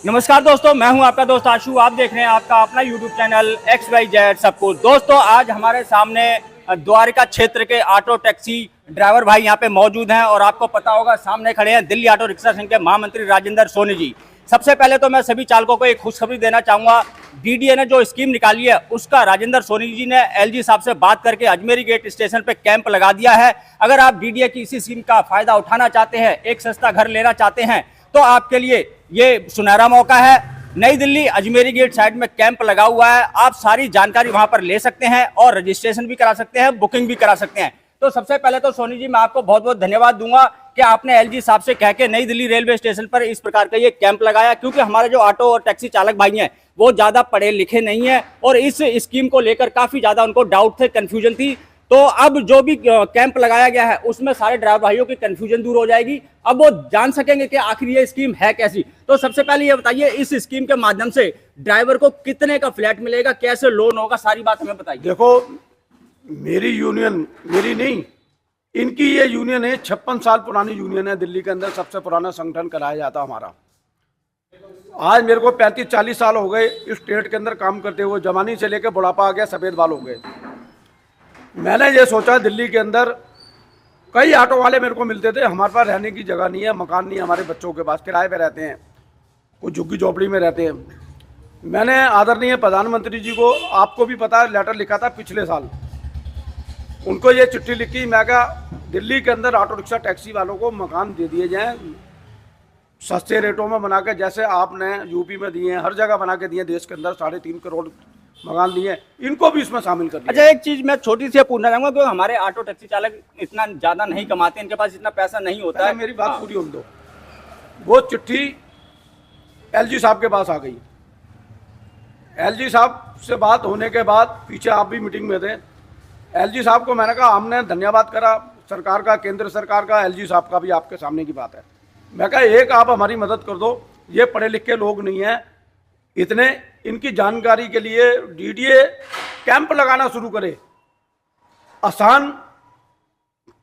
नमस्कार दोस्तों, मैं हूं आपका दोस्त आशु। आप देख रहे हैं आपका अपना YouTube चैनल XYZ सब कुछ। दोस्तों, आज हमारे सामने द्वारिका क्षेत्र के ऑटो टैक्सी ड्राइवर भाई यहां पे मौजूद हैं और आपको पता होगा सामने खड़े हैं दिल्ली ऑटो रिक्शा संघ के महामंत्री राजेंद्र सोनी जी। सबसे पहले तो मैं सभी चालकों को एक खुशखबरी देना चाहूंगा। DDA ने जो स्कीम निकाली है उसका राजेंद्र सोनी जी ने LG साहब से बात करके अजमेरी गेट स्टेशन पे कैंप लगा दिया है। अगर आप DDA की इसी स्कीम का फायदा उठाना चाहते हैं, एक सस्ता घर लेना चाहते हैं, तो आपके लिए ये सुनहरा मौका है। नई दिल्ली अजमेरी गेट साइड में कैंप लगा हुआ है। आप सारी जानकारी वहां पर ले सकते हैं और रजिस्ट्रेशन भी करा सकते हैं, बुकिंग भी करा सकते हैं। तो सबसे पहले तो सोनी जी, मैं आपको बहुत बहुत धन्यवाद दूंगा कि आपने LG साहब से कह के नई दिल्ली रेलवे स्टेशन पर इस प्रकार का ये कैंप लगाया, क्योंकि हमारे जो ऑटो और टैक्सी चालक भाई हैं वो ज्यादा पढ़े लिखे नहीं है और इस स्कीम को लेकर काफी ज्यादा उनको डाउट थे, कंफ्यूजन थी। तो अब जो भी कैंप लगाया गया है उसमें सारे ड्राइवर भाइयों की कंफ्यूजन दूर हो जाएगी। अब वो जान सकेंगे कि आखिर ये स्कीम है कैसी। तो सबसे पहले ये बताइए, इस स्कीम के माध्यम से ड्राइवर को कितने का फ्लैट मिलेगा, कैसे लोन होगा, सारी बात हमें बताइए। देखो, मेरी यूनियन, मेरी नहीं, इनकी ये यूनियन है, 56 साल पुरानी यूनियन है। दिल्ली के अंदर सबसे पुराना संगठन कराया जाता हमारा। आज मेरे को 35-40 साल हो गए इस स्टेट के अंदर काम करते हुए। जवानी से लेकर बुढ़ापा आ गया, सफ़ेद बाल हो गए। मैंने ये सोचा, दिल्ली के अंदर कई ऑटो वाले मेरे को मिलते थे, हमारे पास रहने की जगह नहीं है, मकान नहीं है, हमारे बच्चों के पास किराए पे रहते हैं, कुछ झुग्गी झोपड़ी में रहते हैं। मैंने आदरणीय प्रधानमंत्री जी को, आपको भी पता है, लेटर लिखा था पिछले साल। उनको ये चिट्ठी लिखी, मैं कहा दिल्ली के अंदर ऑटो रिक्शा टैक्सी वालों को मकान दे दिए जाएँ सस्ते रेटों में बना के, जैसे आपने यूपी में दिए हैं, हर जगह बना के दिए। देश के अंदर 3.5 करोड़ मकान दिए, इनको भी इसमें शामिल कर दिया। अच्छा, एक चीज मैं छोटी सी पूछना चाहूंगा, क्योंकि हमारे ऑटो टैक्सी चालक इतना ज्यादा नहीं कमाते, इनके पास इतना पैसा नहीं होता है। मेरी बात पूरी होने दो। वो चिट्ठी LG साहब के पास आ गई। LG साहब से बात होने के बाद, पीछे आप भी मीटिंग में थे, LG साहब को मैंने कहा, हमने धन्यवाद करा सरकार का, केंद्र सरकार का, LG साहब का भी आपके सामने की बात है। मैं कहा, एक आप हमारी मदद कर दो, ये पढ़े लिखे लोग नहीं हैं इतने, इनकी जानकारी के लिए DDA कैंप लगाना शुरू करे, आसान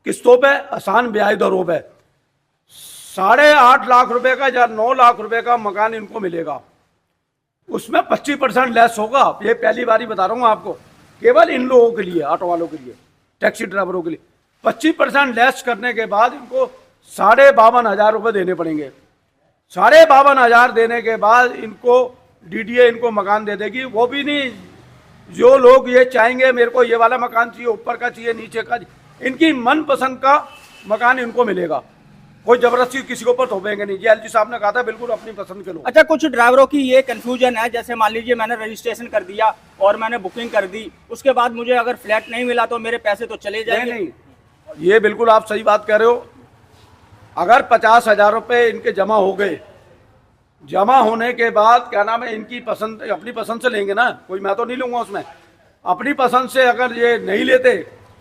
किस्तों पे, आसान ब्याज दरों पे। 8.5 लाख रुपए का या 9 लाख रुपए का मकान इनको मिलेगा, उसमें 25% लेस होगा। ये पहली बारी बता रहा हूँ आपको, केवल इन लोगों के लिए, ऑटो वालों के लिए, टैक्सी ड्राइवरों के लिए 25% लेस करने के बाद इनको 52,500 रुपये देने पड़ेंगे। 52,500 देने के बाद इनको DDA इनको मकान दे देगी। वो भी नहीं, जो लोग ये चाहेंगे मेरे को ये वाला मकान चाहिए, ऊपर का चाहिए, नीचे का, इनकी मनपसंद का मकान इनको मिलेगा। कोई जबरदस्ती किसी के ऊपर थोपेंगे नहीं। ये LG साहब ने कहा था, बिल्कुल अपनी पसंद के लोग। अच्छा, कुछ ड्राइवरों की ये कंफ्यूजन है, जैसे मान लीजिए मैंने रजिस्ट्रेशन कर दिया और मैंने बुकिंग कर दी, उसके बाद मुझे अगर फ्लैट नहीं मिला तो मेरे पैसे तो चले जाएंगे। नहीं, ये बिल्कुल आप सही बात कह रहे हो। अगर 50,000 रुपये इनके जमा हो गए, जमा होने के बाद क्या नाम है, इनकी पसंद, अपनी पसंद से लेंगे ना, कोई मैं तो नहीं लूँगा उसमें, अपनी पसंद से अगर ये नहीं लेते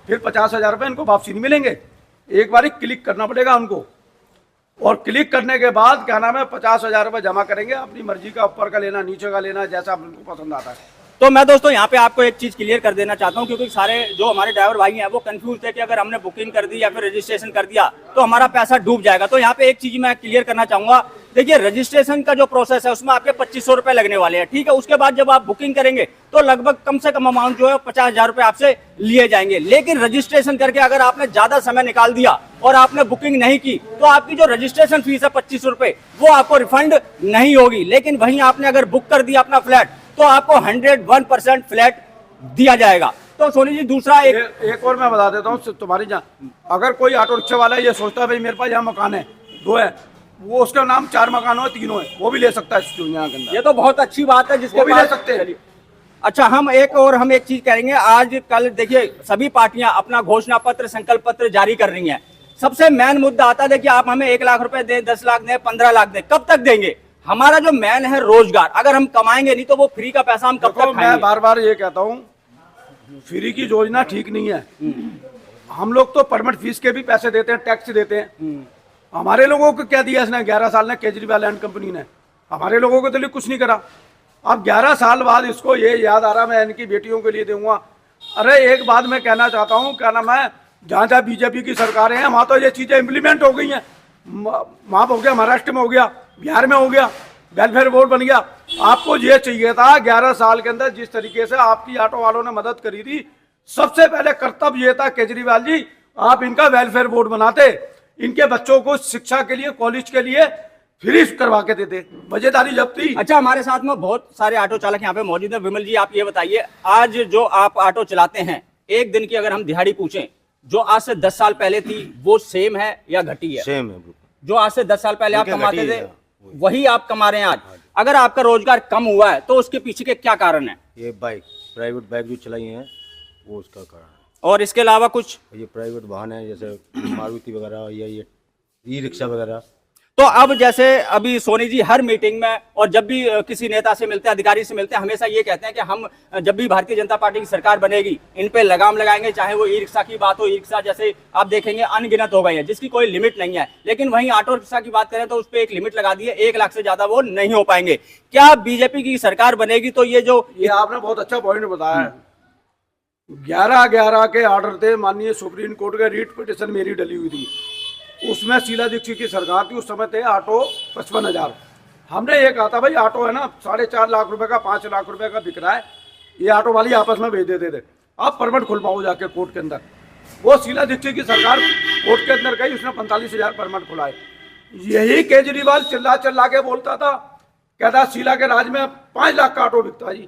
फिर 50,000 रुपये इनको वापसी नहीं मिलेंगे। एक बार क्लिक करना पड़ेगा उनको, और क्लिक करने के बाद क्या नाम है 50,000 रुपये जमा करेंगे। अपनी मर्जी का ऊपर का लेना, नीचे का लेना, जैसा उनको पसंद आता है। तो मैं दोस्तों यहाँ पे आपको एक चीज क्लियर कर देना चाहता हूँ, क्योंकि सारे जो हमारे ड्राइवर भाई हैं वो कंफ्यूज थे कि अगर हमने बुकिंग कर दी या फिर रजिस्ट्रेशन कर दिया तो हमारा पैसा डूब जाएगा। तो यहाँ पे एक चीज मैं क्लियर करना चाहूंगा। देखिए, रजिस्ट्रेशन का जो प्रोसेस है उसमें आपके 2500 रुपये लगने वाले हैं, ठीक है। उसके बाद जब आप बुकिंग करेंगे तो लगभग कम से कम अमाउंट जो है 50,000 रुपये आपसे लिए जाएंगे। लेकिन रजिस्ट्रेशन करके अगर आपने ज्यादा समय निकाल दिया और आपने बुकिंग नहीं की तो आपकी जो रजिस्ट्रेशन फीस है 2500 रुपये, वो आपको रिफंड नहीं होगी। लेकिन वहीं आपने अगर बुक कर दिया अपना फ्लैट तो आपको 101% फ्लैट दिया जाएगा। तो सोनी जी, दूसरा एक और मैं बता देता हूँ तुम्हारी जान। अगर कोई ऑटो रिक्शा वाला ये सोचता है भाई मेरे पास यहाँ मकान है, 2 है, वो उसका नाम 4 मकान हो, 3 है, वो भी ले सकता है इस दुनिया के अंदर। ये तो बहुत अच्छी बात है, जिसको भी ले सकते हैं। अच्छा, हम एक चीज करेंगे। आज कल देखिए सभी पार्टियां अपना घोषणा पत्र, संकल्प पत्र जारी कर रही हैं। सबसे मेन मुद्दा आता है, देखिए आप हमें 1 लाख रुपए दें, 10 लाख दें, 15 लाख दें, कब तक देंगे? हमारा जो मेन है रोजगार, अगर हम कमाएंगे नहीं तो वो फ्री का पैसा हम कब तक खाएंगे? मैं बार बार ये कहता हूँ, फ्री की योजना ठीक नहीं है। हम लोग तो परमिट फीस के भी पैसे देते हैं, टैक्स देते हैं। हमारे लोगों को क्या दिया इसने 11 साल ने, केजरीवाल एंड कंपनी ने हमारे लोगों के लिए कुछ नहीं करा। अब 11 साल बाद इसको ये याद आ रहा मैं इनकी बेटियों के लिए दूंगा। अरे एक बात मैं कहना चाहता हूँ, क्या नाम है, जहाँ जहाँ बीजेपी की सरकारें हैं वहाँ तो ये चीज़ें इम्प्लीमेंट हो गई हैं। वहाँ हो गया, महाराष्ट्र में हो गया, बिहार में हो गया, वेलफेयर बोर्ड बन गया। आपको ये चाहिए था 11 साल के अंदर जिस तरीके से आपकी ऑटो वालों ने मदद करी थी, सबसे पहले कर्तव्य ये था केजरीवाल जी, आप इनका वेलफेयर बोर्ड बनाते, इनके बच्चों को शिक्षा के लिए, कॉलेज के लिए फ्री करवा के देते, वजहदारी जब थी। अच्छा, हमारे साथ में बहुत सारे ऑटो चालक यहाँ पे मौजूद हैं। विमल जी, आप ये बताइए, आज जो आप ऑटो चलाते हैं, एक दिन की अगर हम दिहाड़ी पूछें, जो आज से 10 साल पहले थी वो सेम है या घटी है? सेम है। जो आज से 10 साल पहले आप कमाते थे वही आप कमा रहे हैं आज। अगर आपका रोजगार कम हुआ है तो उसके पीछे के क्या कारण है? ये बाइक, प्राइवेट बाइक जो चलाई हैं वो उसका कारण है। और इसके अलावा कुछ? ये प्राइवेट वाहन है, जैसे मारुति वगैरह या ये ई रिक्शा वगैरह। तो अब जैसे अभी सोनी जी हर मीटिंग में और जब भी किसी नेता से मिलते हैं, अधिकारी से मिलते हैं, हमेशा ये कहते हैं कि हम जब भी भारतीय जनता पार्टी की सरकार बनेगी इन पे लगाम लगाएंगे, चाहे वो ई रिक्शा की बात हो। ई रिक्शा जैसे आप देखेंगे अनगिनत हो गई है, जिसकी कोई लिमिट नहीं है। लेकिन वहीं ऑटो रिक्शा की बात करें तो उस पर एक लिमिट लगा दी है, 1 लाख से ज्यादा वो नहीं हो पाएंगे। क्या बीजेपी की सरकार बनेगी तो ये जो ये आपने बहुत अच्छा पॉइंट बताया है। 11-11 के ऑर्डर थे, माननीय सुप्रीम कोर्ट के रीट पिटिशन मेरी डली हुई थी, उसमें शीला दीक्षित की सरकार थी, उस समय थे ऑटो 55,000। हमने ये कहा था भाई ऑटो है ना 4.5 लाख रुपए का, 5 लाख रुपए का बिक रहा है, ये ऑटो वाली आपस में भेज देते थे, आप परमिट खुलवाओ जाके कोर्ट के अंदर। वो शीला दीक्षित की सरकार कोर्ट के अंदर गई, उसने 45,000 परमिट खुलाए। यही केजरीवाल चिल्ला चिल्ला के बोलता था, कहता शीला के राज में 5 लाख का ऑटो बिकता जी।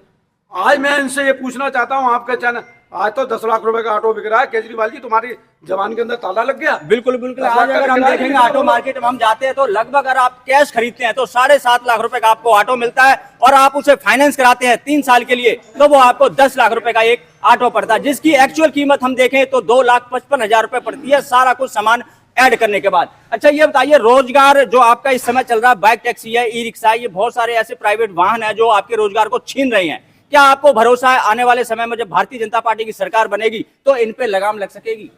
आज मैं इनसे ये पूछना चाहता हूँ आपके चैनल, आज तो 10 लाख रुपए का ऑटो बिक रहा है, केजरीवाल जी तुम्हारी जबान के अंदर ताला लग गया? बिल्कुल बिल्कुल। आज अगर हम देखेंगे ऑटो मार्केट में हम जाते हैं तो लगभग अगर आप कैश खरीदते हैं तो 7.5 लाख रुपए का आपको ऑटो मिलता है, और आप उसे फाइनेंस कराते हैं 3 साल के लिए तो वो आपको 10 लाख रुपए का एक ऑटो पड़ता है, जिसकी एक्चुअल कीमत हम देखें तो 2,55,000 रुपए पड़ती है, सारा कुछ सामान ऐड करने के बाद। अच्छा, ये बताइए, रोजगार जो आपका इस समय चल रहा है, बाइक टैक्सी है, ई रिक्शा है, ये बहुत सारे ऐसे प्राइवेट वाहन है जो आपके रोजगार को छीन रहे हैं। क्या आपको भरोसा है आने वाले समय में जब भारतीय जनता पार्टी की सरकार बनेगी तो इन पे लगाम लग सकेगी?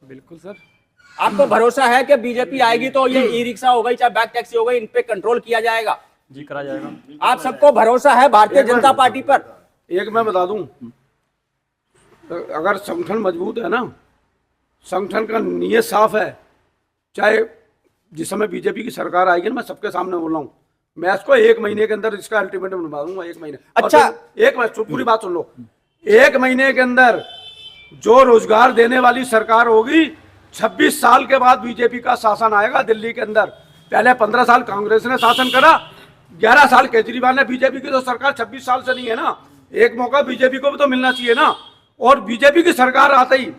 बिल्कुल सर। आपको भरोसा है कि बीजेपी आएगी तो ये ई रिक्शा हो गई चाहे बैक टैक्सी हो गई, इन पे कंट्रोल किया जाएगा? जी, करा जाएगा। आप सबको भरोसा है भारतीय जनता पार्टी पर? एक मैं बता दूं, अगर संगठन मजबूत है ना, संगठन का नीयत साफ है, चाहे जिस समय बीजेपी की सरकार आएगी ना, मैं सबके सामने बोल रहा हूँ, मैं इसको 1 महीने के अंदर इसका अल्टीमेटम बनवा दूंगा। 1 महीने। अच्छा, एक मिनट, पूरी बात सुन लो। 1 महीने के अंदर जो रोजगार देने वाली सरकार होगी, 26 साल के बाद बीजेपी का शासन आएगा दिल्ली के अंदर। पहले 15 साल कांग्रेस ने शासन करा, 11 साल केजरीवाल ने। बीजेपी की तो सरकार 26 साल से नहीं है ना, एक मौका बीजेपी को भी तो मिलना चाहिए ना। और बीजेपी की सरकार आते ही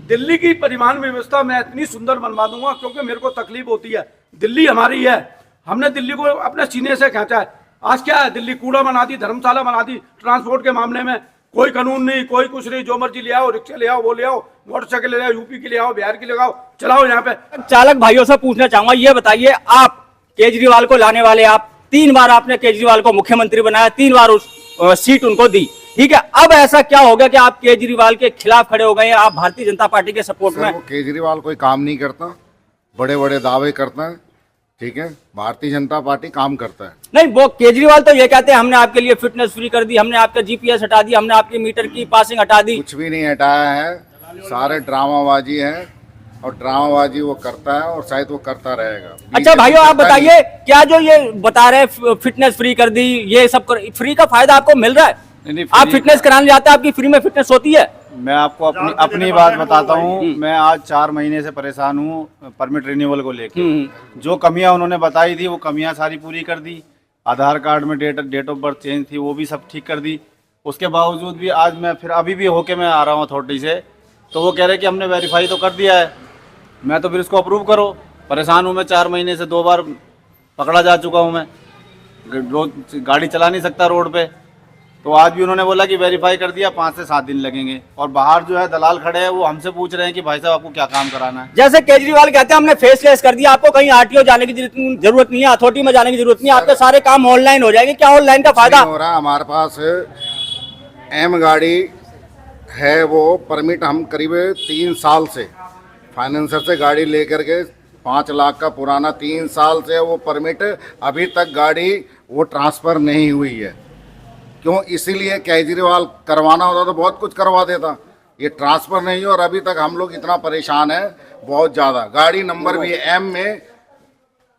दिल्ली की परिवहन व्यवस्था मैं इतनी सुंदर बनवा दूंगा, क्योंकि मेरे को तकलीफ होती है, दिल्ली हमारी है, हमने दिल्ली को अपने सीने से खींचा है। आज क्या है, दिल्ली कूड़ा बना दी, धर्मशाला बना दी, ट्रांसपोर्ट के मामले में कोई कानून नहीं, कोई कुछ नहीं, जो मर्जी ले आओ, रिक्शा ले आओ, वो ले आओ, मोटरसाइकिल ले आओ, यूपी की ले आओ, बिहार की ले आओ, चलाओ यहाँ पे। चालक भाइयों से पूछना चाहूंगा, ये बताइए, आप केजरीवाल को लाने वाले, आप 3 बार आपने केजरीवाल को मुख्यमंत्री बनाया, 3 बार उस सीट उनको दी, ठीक है। अब ऐसा क्या हो गया कि आप केजरीवाल के खिलाफ खड़े हो गए हैं, आप भारतीय जनता पार्टी के सपोर्ट में? केजरीवाल कोई काम नहीं करता, बड़े बड़े दावे करता है, ठीक है। भारतीय जनता पार्टी काम करता है। नहीं, वो केजरीवाल तो ये कहते हैं हमने आपके लिए फिटनेस फ्री कर दी, हमने आपका जीपीएस हटा दिया, हमने आपकी मीटर की पासिंग हटा दी। कुछ भी नहीं हटाया है, सारे ड्रामाबाजी है, और ड्रामाबाजी वो करता है और शायद वो करता रहेगा। अच्छा भाइयों, आप बताइए, क्या जो ये बता रहे हैं फिटनेस फ्री कर दी, ये सब फ्री का फायदा आपको मिल रहा है? आप फिटनेस कराने जाते हैं, आपकी फ्री में फिटनेस होती है? मैं आपको अपनी बात बताता हूँ। मैं आज 4 महीने से परेशान हूँ परमिट रिन्यूअल को लेकर। जो कमियां उन्होंने बताई थी वो कमियां सारी पूरी कर दी। आधार कार्ड में डेट ऑफ बर्थ चेंज थी, वो भी सब ठीक कर दी। उसके बावजूद भी आज मैं फिर अभी भी होके मैं आ रहा हूँ अथॉरिटी से, तो वो कह रहे कि हमने वेरीफाई तो कर दिया है। मैं तो फिर इसको अप्रूव करो। परेशान हूँ मैं, 4 महीने से 2 बार पकड़ा जा चुका हूँ मैं, रोज गाड़ी चला नहीं सकता रोड पे। तो आज भी उन्होंने बोला कि वेरीफाई कर दिया, 5 से 7 दिन लगेंगे। और बाहर जो है दलाल खड़े हैं, वो हमसे पूछ रहे हैं कि भाई साहब आपको क्या काम कराना है। जैसे केजरीवाल कहते हैं हमने फेसलेस कर दिया, आपको कहीं आरटीओ जाने की जरूरत नहीं है, अथॉरिटी में जाने की जरूरत नहीं है, आपके सारे काम ऑनलाइन हो जाएंगे। क्या ऑनलाइन का फायदा हो रहा है? हमारे पास एम गाड़ी है, वो परमिट हम करीब 3 साल से फाइनेंसर से गाड़ी लेकर के 5 लाख का पुराना 3 साल से वो परमिट, अभी तक गाड़ी वो ट्रांसफ़र नहीं हुई है। क्यों? इसीलिए केजरीवाल करवाना होता तो बहुत कुछ करवा देता, ये ट्रांसफ़र नहीं हो, और अभी तक हम लोग इतना परेशान है बहुत ज़्यादा। गाड़ी नंबर भी एम में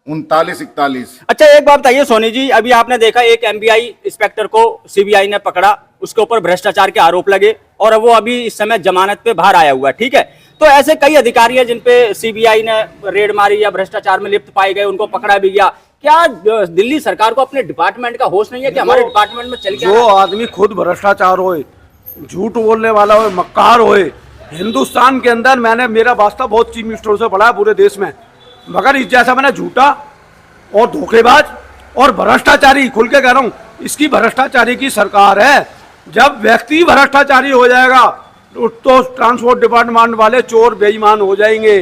3941। अच्छा एक बात बताइए सोनी जी, अभी आपने देखा एक एमबीआई इंस्पेक्टर को सीबीआई ने पकड़ा, उसके ऊपर भ्रष्टाचार के आरोप लगे और वो अभी इस समय जमानत पे बाहर आया हुआ है, ठीक है। तो ऐसे कई अधिकारी हैं जिन पे सीबीआई ने रेड मारी या भ्रष्टाचार में लिप्त पाए गए, उनको पकड़ा भी गया। क्या दिल्ली सरकार को अपने डिपार्टमेंट का होश नहीं है कि हमारे डिपार्टमेंट में चल के जो आदमी खुद भ्रष्टाचार होए, झूठ बोलने वाला होए, मक्कार होए, हिंदुस्तान के अंदर मैंने मेरा वास्ता बहुत चीफ मिनिस्टर से पड़ा है पूरे देश में, मगर इस जैसा मैंने झूठा और धोखेबाज और भ्रष्टाचारी, खुल के कह रहा हूं, इसकी भ्रष्टाचारी की सरकार है। जब व्यक्ति भ्रष्टाचारी हो जाएगा तो ट्रांसपोर्ट डिपार्टमेंट वाले चोर बेईमान हो जाएंगे,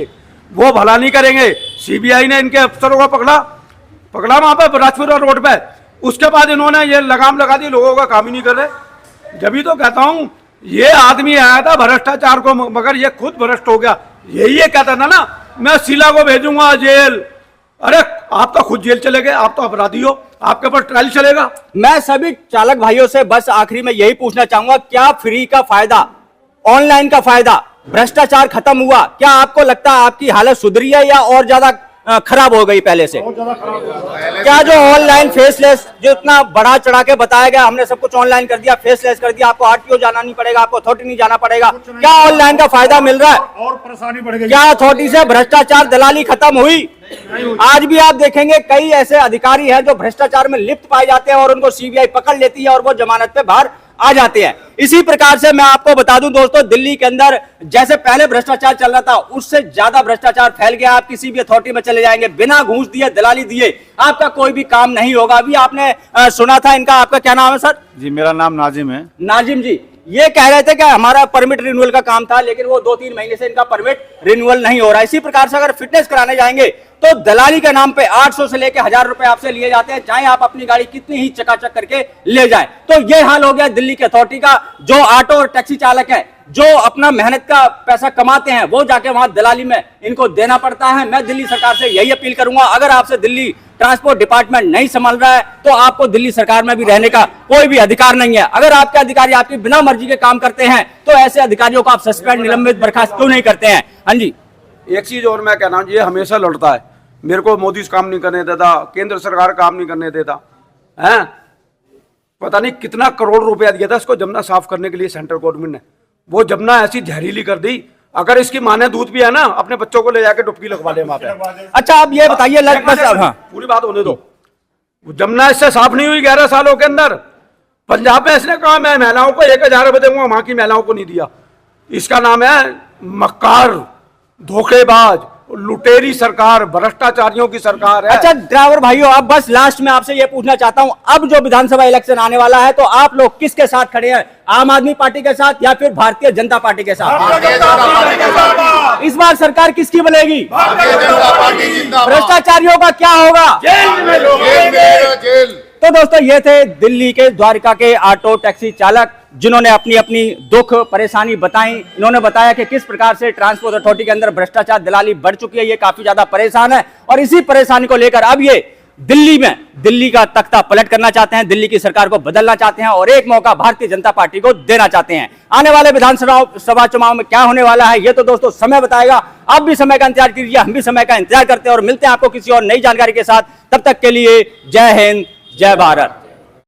वो भला नहीं करेंगे। सीबीआई ने इनके अफसरों को पकड़ा वहां पे राजपुरा रोड पे, उसके बाद इन्होंने ये लगाम लगा दी, लोगों का काम ही नहीं कर रहे। जब भी तो कहता हूं ये आदमी आया था भ्रष्टाचार को, मगर ये खुद भ्रष्ट हो गया। यही ये कहता था ना, मैं शीला को भेजूंगा जेल। अरे आप तो खुद जेल चले गए, आप तो अपराधी हो, आपके ऊपर ट्रायल चलेगा। मैं सभी चालक भाइयों से बस आखिरी में यही पूछना चाहूंगा, क्या फ्री का फायदा, ऑनलाइन का फायदा, भ्रष्टाचार खत्म हुआ? क्या आपको लगता है आपकी हालत सुधरी है या और ज्यादा खराब हो गई पहले से? क्या जो ऑनलाइन फेसलेस, जो इतना बढ़ा चढ़ा के बताया गया, हमने सब कुछ ऑनलाइन कर दिया, फेसलेस कर दिया, आपको आरटीओ जाना नहीं पड़ेगा, आपको अथॉरिटी नहीं जाना पड़ेगा, क्या ऑनलाइन का फायदा मिल रहा है? और परेशानी बढ़ गई। क्या अथॉरिटी से भ्रष्टाचार दलाली खत्म हुई? आज भी आप देखेंगे कई ऐसे अधिकारी हैं जो भ्रष्टाचार में लिप्त पाए जाते हैं और उनको सीबीआई पकड़ लेती है और वो जमानत पे बाहर आ जाते हैं। इसी प्रकार से मैं आपको बता दूं दोस्तों, दिल्ली के अंदर जैसे पहले भ्रष्टाचार चल रहा था, उससे ज्यादा भ्रष्टाचार फैल गया। आप किसी भी अथॉरिटी में चले जाएंगे, बिना घूस दिए, दलाली दिए आपका कोई भी काम नहीं होगा। अभी आपने सुना था इनका, आपका क्या नाम है सर? जी मेरा नाम नाजिम है। नाजिम जी, ये कह रहे थे कि हमारा परमिट रिन्यूअल का काम था, लेकिन वो 2-3 महीने से इनका परमिट रिन्यूअल नहीं हो रहा है। इसी प्रकार से अगर फिटनेस कराने जाएंगे तो दलाली के नाम पे 800 से लेकर 1000 रुपए आपसे लिए जाते हैं, चाहे आप अपनी गाड़ी कितनी ही चकाचक करके ले जाएं। तो ये हाल हो गया दिल्ली की अथॉरिटी का। जो ऑटो और टैक्सी चालक है, जो अपना मेहनत का पैसा कमाते हैं, वो जाके वहां दलाली में इनको देना पड़ता है। मैं दिल्ली सरकार से यही अपील करूंगा, अगर आपसे दिल्ली ट्रांसपोर्ट डिपार्टमेंट नहीं संभाल रहा है तो आपको दिल्ली सरकार में भी रहने का कोई भी अधिकार नहीं है। अगर आपके अधिकारी आपकी बिना मर्जी के काम करते हैं तो ऐसे अधिकारियों को आप सस्पेंड, निलंबित, बर्खास्त क्यों नहीं करते हैं? हाँ जी, एक चीज और मैं कहना, ये हमेशा लड़ता है, मेरे को मोदी काम नहीं करने देता, केंद्र सरकार काम नहीं करने देता है। पता नहीं कितना करोड़ रुपया दिया था इसको जमुना साफ करने के लिए सेंट्रल गवर्नमेंट ने। वो जमुना ऐसी जहरीली कर दी, अगर इसकी मां ने दूध पिया ना, अपने बच्चों को ले जाके डुबकी लगवा ले वहां पे। अच्छा आप ये बताइए, हाँ पूरी बात होने दो। जमुना इससे साफ नहीं हुई 11 सालों के अंदर। पंजाब में इसने कहा मैं महिलाओं को 1000 रुपए दूंगा, वहां की महिलाओं को नहीं दिया। इसका नाम है मक्कार, धोखेबाज, लुटेरी सरकार, भ्रष्टाचारियों की सरकार है। अच्छा ड्राइवर भाइयों, अब बस लास्ट में आपसे ये पूछना चाहता हूं, अब जो विधानसभा इलेक्शन आने वाला है तो आप लोग किसके साथ खड़े हैं? आम आदमी पार्टी के साथ या फिर भारतीय जनता पार्टी के साथ? इस बार सरकार किसकी बनेगी? भ्रष्टाचारियों का क्या होगा? जेल। तो दोस्तों ये थे दिल्ली के द्वारका के ऑटो टैक्सी चालक, जिन्होंने अपनी अपनी दुख परेशानी बताई। इन्होंने बताया कि किस प्रकार से ट्रांसपोर्ट अथॉरिटी के अंदर भ्रष्टाचार, दलाली बढ़ चुकी है, ये काफी ज्यादा परेशान है और इसी परेशानी को लेकर अब ये दिल्ली में दिल्ली का तख्ता पलट करना चाहते हैं, दिल्ली की सरकार को बदलना चाहते हैं और एक मौका भारतीय जनता पार्टी को देना चाहते हैं। आने वाले विधानसभा चुनाव में क्या होने वाला है ये तो दोस्तों समय बताएगा। आप भी समय का इंतजार कीजिए, हम भी समय का इंतजार करते हैं और मिलते हैं आपको किसी और नई जानकारी के साथ। तब तक के लिए जय हिंद, जय भारत।